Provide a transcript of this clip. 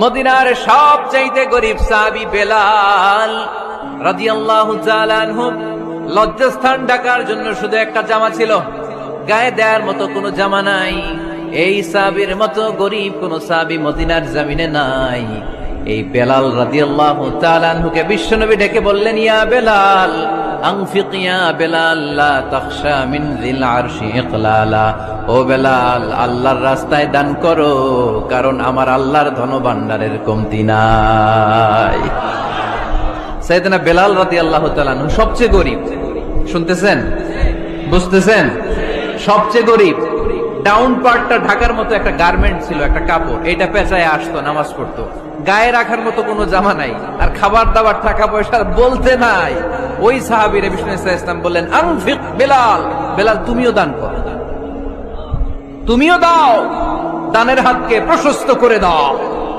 মদিনার সবচাইতে গরিব সাহাবী বেলাল রাদিয়াল্লাহু তাআলা আনহু লজ্জাস্থান ঢাকার জন্য শুধু একটা জামা ছিল, গায়ে দেওয়ার মতো কোনো জামা নাই। এই সাহাবীর মতো গরিব কোন সাহাবী মদিনার জমিনে নাই। এই বেলাল রাদিয়াল্লাহু তাআলা আনহুকে বিশ্বনবী ডেকে বললেন, ইয়া বেলাল আনফিক ইয়া বেলাল লা তাখশা মিন যিল আরশি ইকলালা। ও বেলাল, আল্লাহর রাস্তায় দান করো, কারণ আমার আল্লাহর ধনভাণ্ডারের কমতি নাই। সাইয়েদনা বেলাল রাদিয়াল্লাহু তাআলা আনহু সবচেয়ে গরিব। শুনতেছেন, বুঝতেছেন? সবচেয়ে গরিব। ডাউন পার্টটা ঢাকার মতো একটা গার্মেন্ট ছিল, একটা কাপড়, এটা পেঁচায় আসতো, নামাজ পড়তো। গায়ে রাখার মতো কোনো জামা নাই, আর খাবার দাবার টাকা পয়সা বলতে নাই। ওই সাহাবীর বিষ্ণু ইসলাম বললেন, আনফিক বেলাল, বেলাল তুমিও দান করো, তুমিও দাও, দানের হাতকে প্রশস্ত করে দাও।